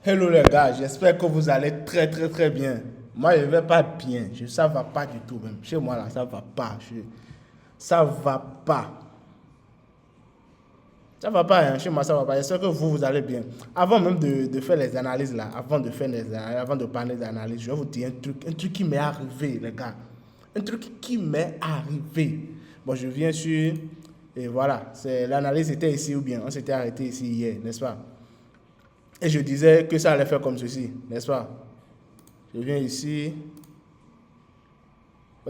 Hello les gars, j'espère que vous allez très bien. Moi je vais pas bien, ça va pas du tout même. Chez moi là, ça va pas. Ça va pas. Ça va pas, hein. Chez moi ça va pas. J'espère que vous allez bien. Avant même de faire les analyses là, avant de parler des analyses, je vais vous dire un truc qui m'est arrivé les gars. Un truc qui m'est arrivé. Bon, je viens sur... Et voilà, l'analyse était ici ou bien on s'était arrêté ici hier, n'est-ce pas? Et je disais que ça allait faire comme ceci, n'est-ce pas? Je viens ici.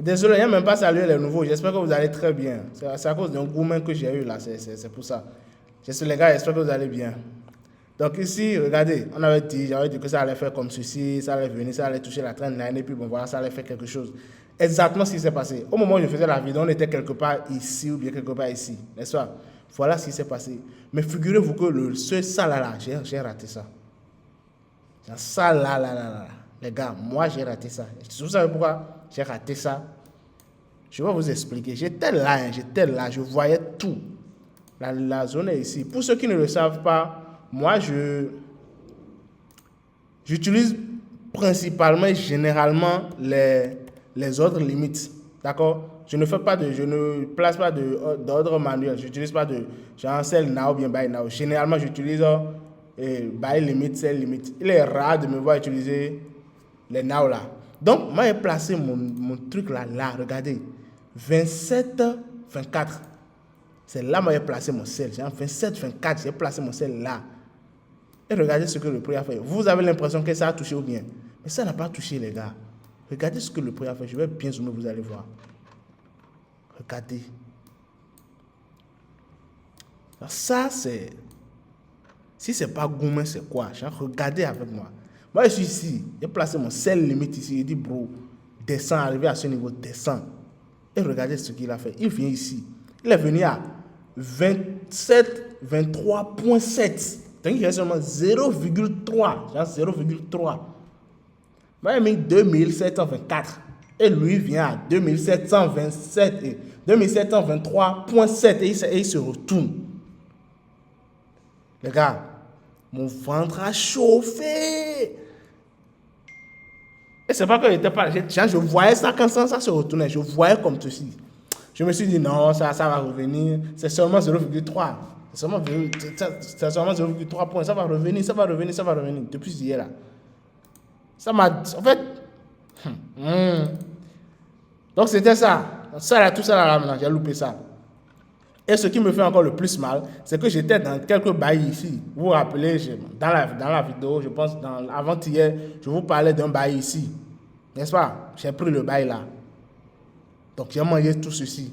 Désolé, il n'y a même pas salué les nouveaux. J'espère que vous allez très bien. C'est à cause d'un gourmand que j'ai eu là. C'est pour ça. Les gars, j'espère que vous allez bien. Donc ici, regardez, j'avais dit que ça allait faire comme ceci, ça allait venir, ça allait toucher la trendline et puis bon voilà, ça allait faire quelque chose. Exactement ce qui s'est passé. Au moment où je faisais la vidéo, on était quelque part ici ou bien quelque part ici, n'est-ce pas? Voilà ce qui s'est passé. Mais figurez-vous que ça là, j'ai raté ça. Ça là. Les gars, moi j'ai raté ça. Vous savez pourquoi j'ai raté ça? Je vais vous expliquer. J'étais là, je voyais tout. La zone est ici. Pour ceux qui ne le savent pas, moi j'utilise principalement et généralement les ordres limites. D'accord? Je ne place pas d'ordre manuel. Je n'utilise pas de genre cell now ou bien by now. Généralement, j'utilise by limit, cell limit. Il est rare de me voir utiliser les now là. Donc, moi, j'ai placé mon truc là, regardez. 27, 24. C'est là que j'ai placé mon sel. J'ai 27, 24, j'ai placé mon sel là. Et regardez ce que le prix a fait. Vous avez l'impression que ça a touché ou bien. Mais ça n'a pas touché, les gars. Regardez ce que le prix a fait. Je vais bien zoomer, vous allez voir. Regardez. Alors ça, c'est... Si c'est pas gourmand, c'est quoi? Regardez avec moi. Moi, je suis ici. J'ai placé mon sel limite ici. Il dit, bro, descends, arrivé à ce niveau, descends. Et regardez ce qu'il a fait. Il vient ici. Il est venu à 27, 23.7. Donc il y a seulement 0,3. Genre 0,3. Moi, j'ai mis 2724. Et lui vient à 2727 et 2723.7 et il se retourne. Les gars, mon ventre a chauffé. Et c'est pas que j'étais pas. Je voyais ça quand ça se retournait. Je voyais comme ceci. Je me suis dit non, ça va revenir. C'est seulement 0,3. C'est seulement 0,3 points. Ça va revenir. Depuis hier là. Ça m'a. En fait. Donc c'était ça. Ça là, tout ça là, maintenant, j'ai loupé ça. Et ce qui me fait encore le plus mal, c'est que j'étais dans quelques bails ici. Vous vous rappelez, dans la vidéo, je pense, avant-hier, je vous parlais d'un bail ici. N'est-ce pas? J'ai pris le bail là. Donc j'ai mangé tout ceci.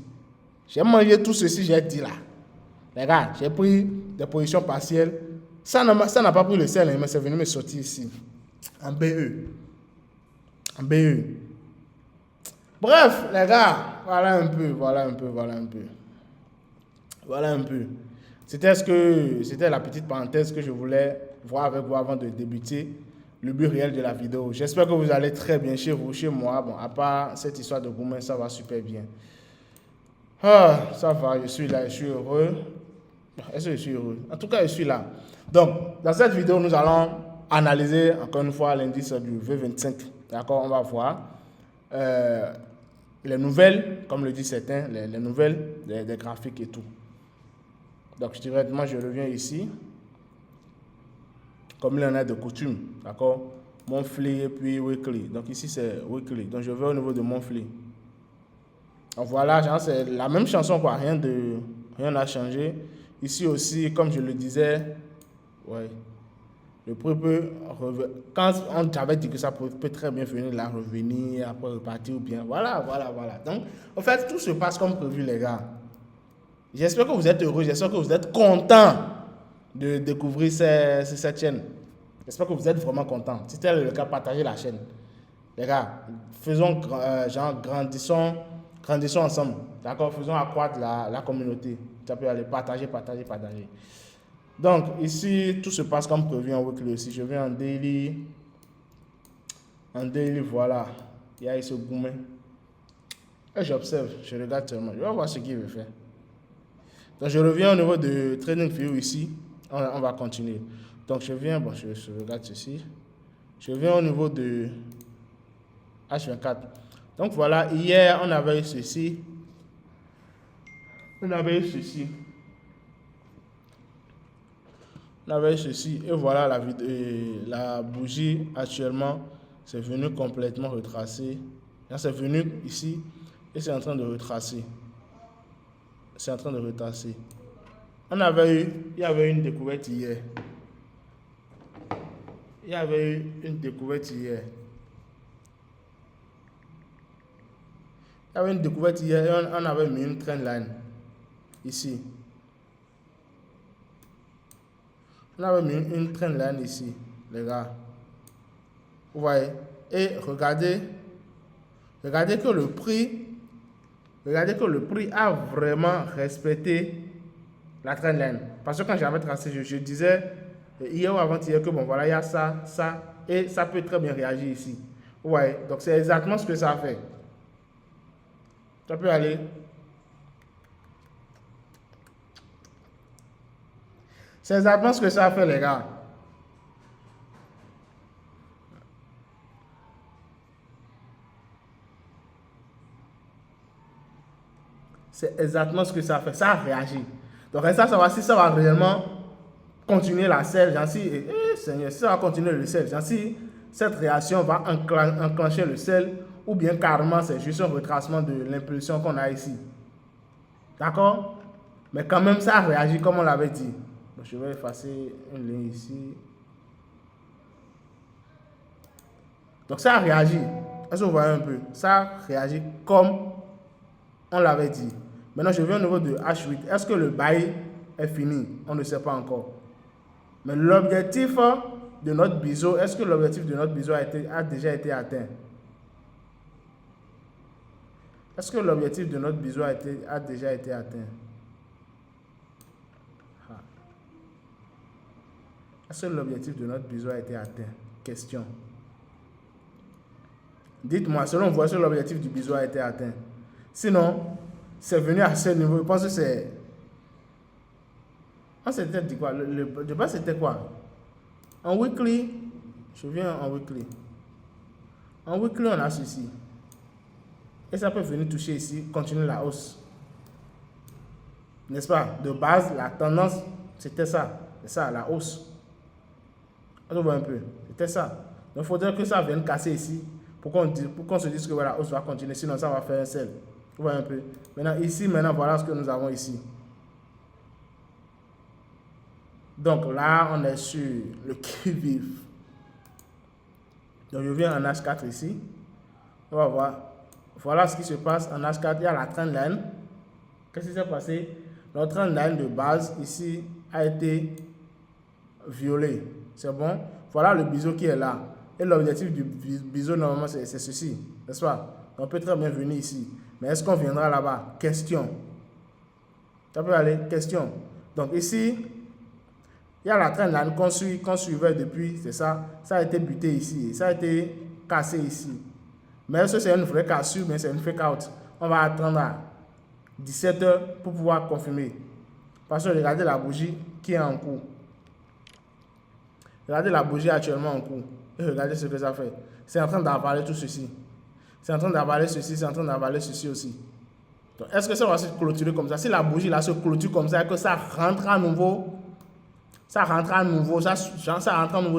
J'ai dit là. Les gars, j'ai pris des positions partielles. Ça n'a pas pris le sel, mais c'est venu me sortir ici. En BE. Bref, les gars, voilà un peu. C'était la petite parenthèse que je voulais voir avec vous avant de débuter le but réel de la vidéo. J'espère que vous allez très bien chez vous, chez moi. Bon, à part cette histoire de gourmet, ça va super bien. Ah, ça va, je suis là, je suis heureux. Est-ce que je suis heureux? En tout cas, je suis là. Donc, dans cette vidéo, nous allons analyser encore une fois l'indice du V25. D'accord, on va voir les nouvelles, comme le dit certains, les nouvelles des graphiques et tout. Donc, directement, je reviens ici. Comme il en a de coutume. D'accord? Monthly et puis weekly. Donc, ici, c'est weekly. Donc, je vais au niveau de monthly. Donc, voilà, genre, c'est la même chanson, quoi. Rien n'a changé. Ici aussi, comme je le disais, ouais, le prix peut revenir. Quand on t'avait dit que ça peut très bien venir là, revenir, après repartir ou bien. Voilà. Donc, en fait, tout se passe comme prévu, les gars. J'espère que vous êtes heureux, j'espère que vous êtes contents de découvrir cette chaîne. J'espère que vous êtes vraiment contents. Si tel est le cas, partagez la chaîne. Les gars, grandissons ensemble. D'accord? Faisons accroître la communauté. Ça peut aller partager. Donc, ici, tout se passe comme prévu en weekly aussi. Je viens en daily. Voilà. Il y a ce gourmet. Et j'observe, je regarde seulement. Je vais voir ce qu'il veut faire. Donc, je reviens au niveau de TradingView ici. On va continuer. Donc, je viens, bon, je regarde ceci. Je viens au niveau de H24. Donc, voilà, hier, on avait eu ceci. On avait eu ceci. On avait eu ceci. Et voilà, la bougie, actuellement, c'est venu complètement retracer. C'est venu ici et c'est en train de retracer. C'est en train de retracer. Il y avait une découverte hier. Il y avait eu une découverte hier. Il y avait une découverte hier et on avait mis une trendline ici. On avait mis une trendline ici, les gars. Vous voyez? Et regardez que le prix a vraiment respecté la trendline. Parce que quand j'avais tracé, je disais hier ou avant-hier que bon voilà, il y a ça, et ça peut très bien réagir ici. Vous voyez? Donc c'est exactement ce que ça a fait. Ça peut aller. C'est exactement ce que ça a fait, les gars. C'est exactement ce que ça a fait. Ça a réagi. Donc, ça savoir si ça va réellement continuer la selle. Seigneur, si ça va continuer le sel, si cette réaction va enclencher le sel, ou bien carrément, c'est juste un retracement de l'impulsion qu'on a ici. D'accord? Mais quand même, ça a réagi comme on l'avait dit. Donc, je vais effacer une ligne ici. Donc, ça a réagi. Est-ce que vous voyez un peu? Ça a réagi comme on l'avait dit. Maintenant, je viens au niveau de H8. Est-ce que le bail est fini? On ne sait pas encore. Mais l'objectif de notre biseau, est-ce que l'objectif de notre biseau a déjà été atteint? Est-ce que l'objectif de notre biseau a déjà été atteint? Est-ce que l'objectif de notre biseau a été atteint? Question. Dites-moi, selon vous, est-ce que l'objectif du biseau a été atteint? Sinon, c'est venu à ce niveau. Je pense que c'est... On s'était dit quoi? Le bas, c'était quoi? En weekly, je viens en weekly. En weekly, on a ceci. Et ça peut venir toucher ici, continuer la hausse. N'est-ce pas? De base, la tendance, c'était ça. C'est ça, la hausse. On voit un peu. C'était ça. Donc, il faudrait que ça vienne casser ici pour qu'on se dise que voilà, la hausse va continuer. Sinon, ça va faire un sel. Vous voyez un peu. Maintenant, voilà ce que nous avons ici. Donc là, on est sur le qui-vive. Donc, je viens en H4 ici. On va voir. Voilà ce qui se passe en H4. Il y a la trendline. Qu'est-ce qui s'est passé? Notre trendline de base ici a été violée. C'est bon? Voilà le biseau qui est là. Et l'objectif du biseau, normalement, c'est ceci. N'est-ce pas? On peut très bien venir ici. Mais est-ce qu'on viendra là-bas? Question. Ça peut aller? Question. Donc ici, il y a la trendline qu'on suivait depuis, c'est ça. Ça a été buté ici. Ça a été cassé ici. Mais est-ce que c'est une vraie cassure, mais c'est une fake out? On va attendre à 17 h pour pouvoir confirmer. Parce que regardez la bougie qui est en cours. Regardez la bougie actuellement en cours. Et regardez ce que ça fait. C'est en train d'avaler tout ceci. C'est en train d'avaler ceci, c'est en train d'avaler ceci aussi. Donc, est-ce que ça va se clôturer comme ça? Si la bougie là se clôture comme ça et que ça rentre à nouveau, ça rentre à nouveau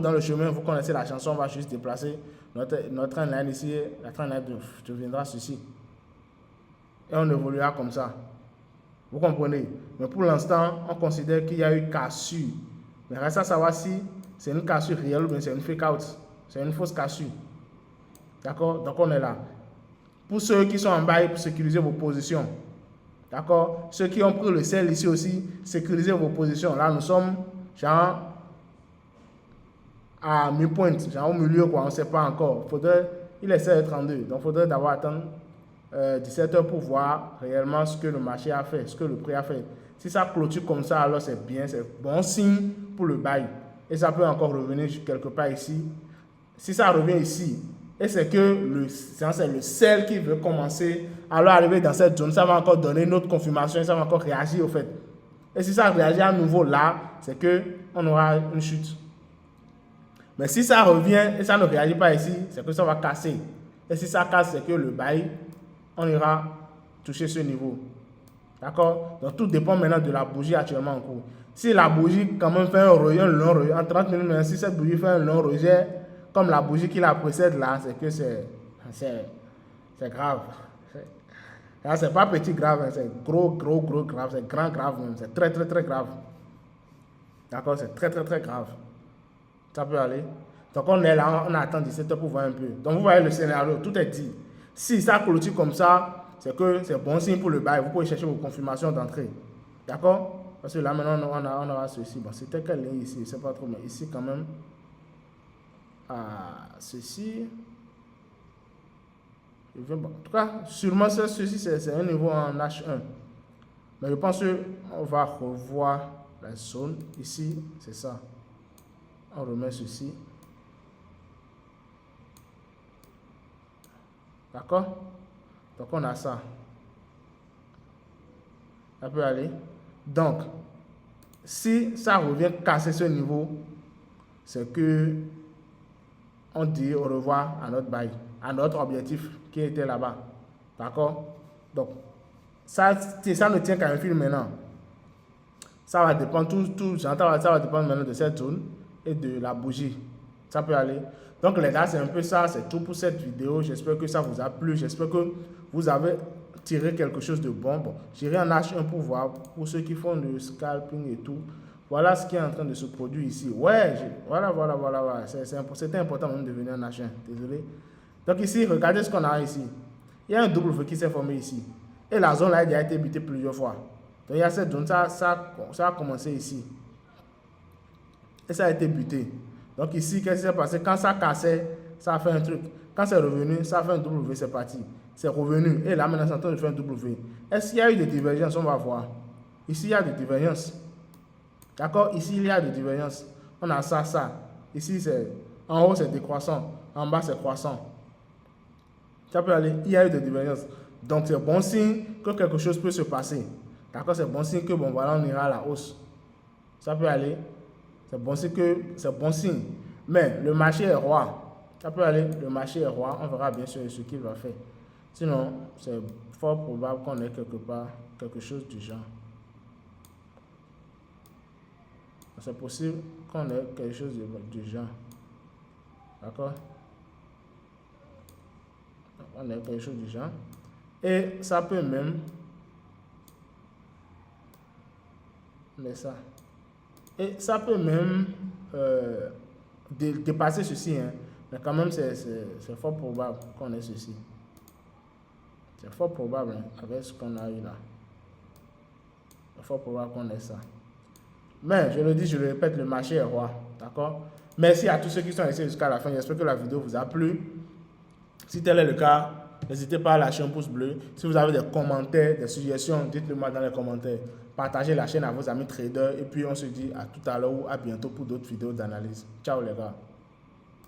dans le chemin, vous connaissez la chanson, on va juste déplacer notre trendline ici, la trendline deviendra ceci. Et on évoluera comme ça. Vous comprenez? Mais pour l'instant, on considère qu'il y a eu cassure. Mais reste à savoir si c'est une cassure réelle ou bien c'est une fake out. C'est une fausse cassure. D'accord? Donc on est là. Pour ceux qui sont en bail, pour sécuriser vos positions. D'accord? Ceux qui ont pris le sel ici aussi, sécuriser vos positions. Là, nous sommes genre à mi-point, genre au milieu, quoi. On ne sait pas encore. Il est 16h32. Donc il faudrait d'abord attendre 17 h pour voir réellement ce que le marché a fait, ce que le prix a fait. Si ça clôture comme ça, alors c'est bien, c'est bon signe pour le bail. Et ça peut encore revenir quelque part ici. Si ça revient ici, et c'est que c'est le sel qui veut commencer, alors arriver dans cette zone, ça va encore donner une autre confirmation, ça va encore réagir au fait. Et si ça réagit à nouveau là, c'est que on aura une chute. Mais si ça revient et ça ne réagit pas ici, c'est que ça va casser. Et si ça casse, c'est que le bail, on ira toucher ce niveau. D'accord? Donc tout dépend maintenant de la bougie actuellement en cours. Si la bougie quand même fait un long rejet, en 30 minutes, si cette bougie fait un long rejet, comme la bougie qui la précède là, c'est que c'est grave. C'est pas petit grave, hein, c'est gros grave, c'est grand grave même, c'est très grave. D'accord? C'est très grave. Ça peut aller. Donc on est là, on attend 17 heures pour voir un peu. Donc vous voyez le scénario, tout est dit. Si ça clôture comme ça, c'est que c'est bon signe pour le bail. Vous pouvez chercher vos confirmations d'entrée. D'accord? Parce que là maintenant on aura ceci. Bon, c'était quelle ligne ici? Je ne sais pas trop, mais ici quand même. Ceci. Bon, en tout cas, sûrement ceci c'est un niveau en H1. Mais je pense qu'on va revoir la zone. Ici, c'est ça. On remet ceci. D'accord? Donc on a ça. Ça peut aller. Donc, si ça revient casser ce niveau, c'est que on dit au revoir à notre bail, à notre objectif qui était là-bas. D'accord? Donc, ça ne tient qu'à un fil maintenant. Ça va dépendre, ça va dépendre maintenant de cette zone et de la bougie. Ça peut aller. Donc les gars, c'est un peu ça, c'est tout pour cette vidéo. J'espère que ça vous a plu. J'espère que vous avez tiré quelque chose de bon. Bon, j'irai en H1 pour voir, pour ceux qui font du scalping et tout. Voilà ce qui est en train de se produire ici. Ouais, voilà. C'était important même de venir en H1. Désolé. Donc ici, regardez ce qu'on a ici. Il y a un W qui s'est formé ici. Et la zone là, elle a été butée plusieurs fois. Donc il y a cette zone, ça a commencé ici. Et ça a été buté. Donc ici, qu'est-ce qui s'est passé? Quand ça cassait, ça a fait un truc. Quand c'est revenu, ça a fait un W, c'est parti. C'est revenu. Et là, maintenant, c'est en train de faire un W. Est-ce qu'il y a eu des divergences? On va voir. Ici, il y a des divergences. D'accord? Ici, il y a des divergences. On a ça. Ici, c'est en haut, c'est décroissant. En bas, c'est croissant. Ça peut aller. Il y a eu des divergences. Donc, c'est bon signe que quelque chose peut se passer. D'accord? C'est bon signe que, bon, voilà, on ira à la hausse. Ça peut aller. C'est bon signe. Mais le marché est roi. Ça peut aller. Le marché est roi. On verra bien sûr ce qu'il va faire. Sinon, c'est fort probable qu'on ait quelque part quelque chose du genre. C'est possible qu'on ait quelque chose du genre. D'accord? On ait quelque chose du genre. Et ça peut même... Mais ça... Et ça peut même dépasser ceci. Hein. Mais quand même, c'est fort probable qu'on ait ceci. C'est fort probable hein, avec ce qu'on a eu là. C'est fort probable qu'on ait ça. Mais je le dis, je le répète, le marché est roi. D'accord? Merci à tous ceux qui sont restés jusqu'à la fin. J'espère que la vidéo vous a plu. Si tel est le cas, n'hésitez pas à lâcher un pouce bleu. Si vous avez des commentaires, des suggestions, dites-le moi dans les commentaires. Partagez la chaîne à vos amis traders. Et puis on se dit à tout à l'heure ou à bientôt pour d'autres vidéos d'analyse. Ciao les gars.